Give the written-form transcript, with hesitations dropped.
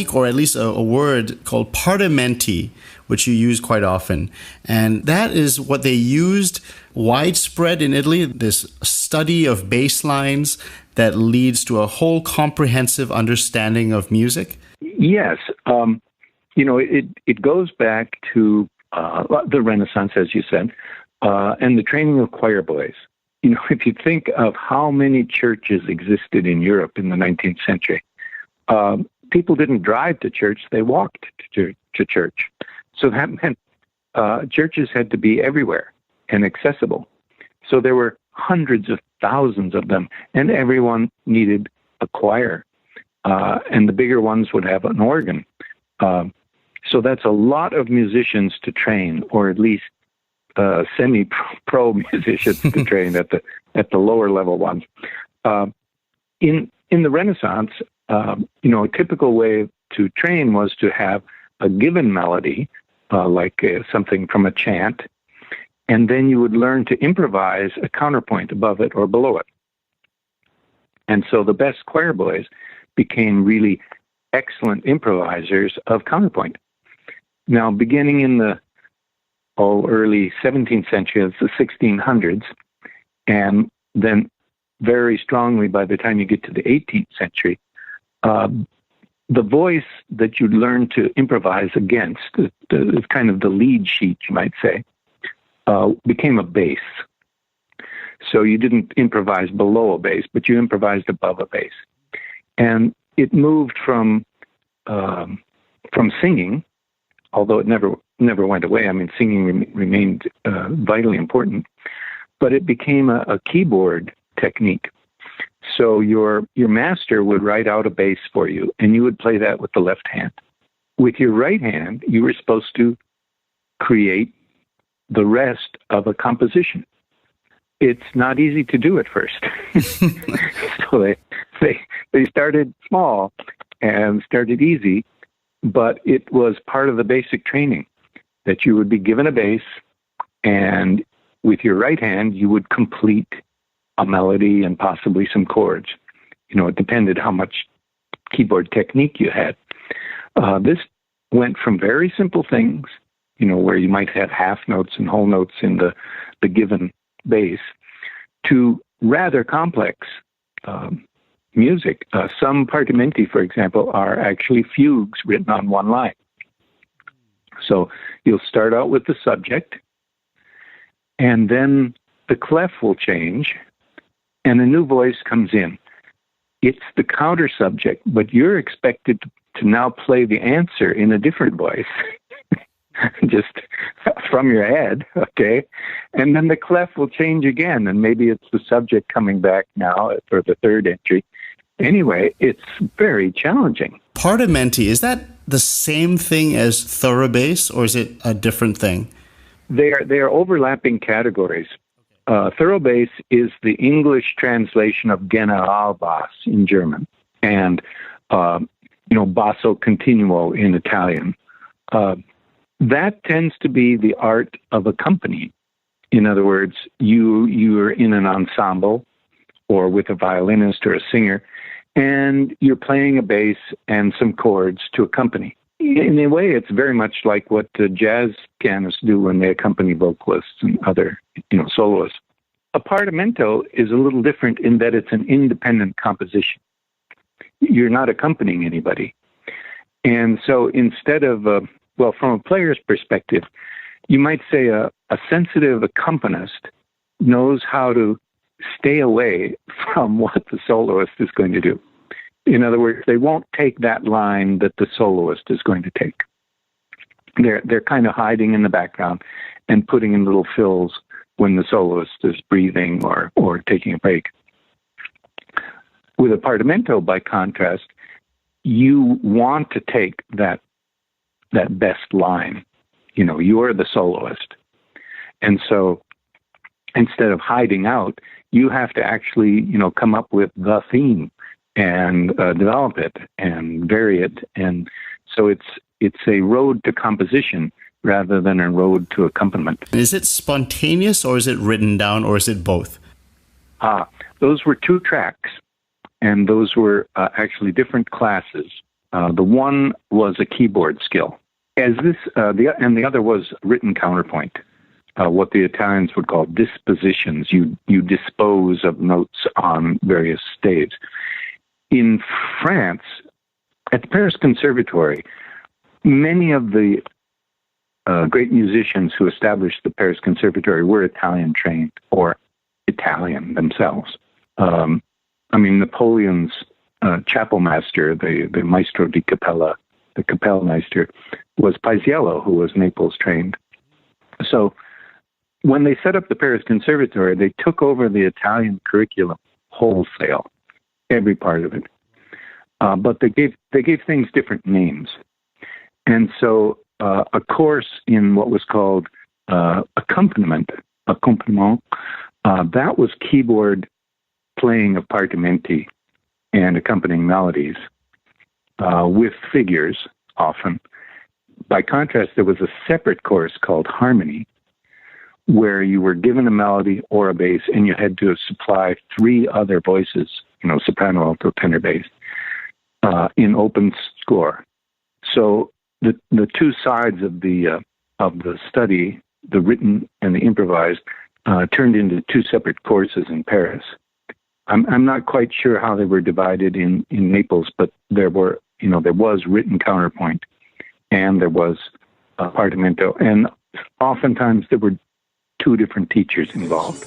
technique, or at least a word called partimenti, which you use quite often. And that is what they used widespread in Italy, this study of bass lines that leads to a whole comprehensive understanding of music. Yes. It goes back to the Renaissance, as you said, and the training of choir boys. If you think of how many churches existed in Europe in the 19th century, people didn't drive to church, they walked to church. So that meant churches had to be everywhere and accessible. So there were hundreds of thousands of them, and everyone needed a choir. And the bigger ones would have an organ. So that's a lot of musicians to train, or at least semi-pro musicians to train at the lower level ones. In the Renaissance, a typical way to train was to have a given melody, like something from a chant, and then you would learn to improvise a counterpoint above it or below it. And so the best choir boys became really excellent improvisers of counterpoint. Now, beginning in the early 17th century, it's the 1600s, and then very strongly by the time you get to the 18th century, the voice that you learn to improvise against, the kind of the lead sheet, you might say, became a bass. So you didn't improvise below a bass, but you improvised above a bass. And it moved from singing, although it never went away. I mean, singing remained vitally important, but it became a keyboard technique. So your master would write out a bass for you, and you would play that with the left hand. With your right hand, you were supposed to create the rest of a composition. It's not easy to do at first. So they started small and started easy, but it was part of the basic training that you would be given a bass, and with your right hand, you would complete a melody and possibly some chords. It depended how much keyboard technique you had. This went from very simple things, where you might have half notes and whole notes in the given bass, to rather complex music. Some partimenti, for example, are actually fugues written on one line. So you'll start out with the subject, and then the clef will change, and a new voice comes in. It's the counter subject, but you're expected to now play the answer in a different voice, just from your head, okay? And then the clef will change again, and maybe it's the subject coming back now for the third entry. Anyway, it's very challenging. Partimenti, is that the same thing as thorough bass, or is it a different thing? They are overlapping categories. Thorough bass is the English translation of Generalbass in German, and basso continuo in Italian. That tends to be the art of accompanying. In other words, you're in an ensemble or with a violinist or a singer, and you're playing a bass and some chords to accompany. In a way, it's very much like what jazz pianists do when they accompany vocalists and other, soloists. A partimento is a little different in that it's an independent composition. You're not accompanying anybody. And so instead of, from a player's perspective, you might say a sensitive accompanist knows how to stay away from what the soloist is going to do. In other words, they won't take that line that the soloist is going to take. They're kind of hiding in the background and putting in little fills when the soloist is breathing or taking a break. With a partimento, by contrast, you want to take that best line. You're the soloist. And so instead of hiding out, you have to actually, come up with the theme and develop it and vary it. And so it's a road to composition rather than a road to accompaniment. Is it spontaneous, or is it written down, or is it both? Those were two tracks, and those were actually different classes. The one was a keyboard skill, and the other was written counterpoint, what the Italians would call dispositions. You dispose of notes on various staves. In France, at the Paris Conservatory, many of the great musicians who established the Paris Conservatory were Italian trained or Italian themselves. Napoleon's chapel master, the Maestro di Cappella, the Kapellmeister, was Paisiello, who was Naples trained. So when they set up the Paris Conservatory, they took over the Italian curriculum wholesale, every part of it. But they gave things different names. And so a course in what was called accompaniment, that was keyboard playing of partimenti and accompanying melodies with figures often. By contrast, there was a separate course called harmony, where you were given a melody or a bass and you had to supply 3 other voices, soprano, alto, tenor, bass, in open score. So the two sides of the study, the written and the improvised, turned into 2 separate courses in Paris. I'm not quite sure how they were divided in Naples, but there was written counterpoint, and there was Partimento, and oftentimes there were 2 different teachers involved.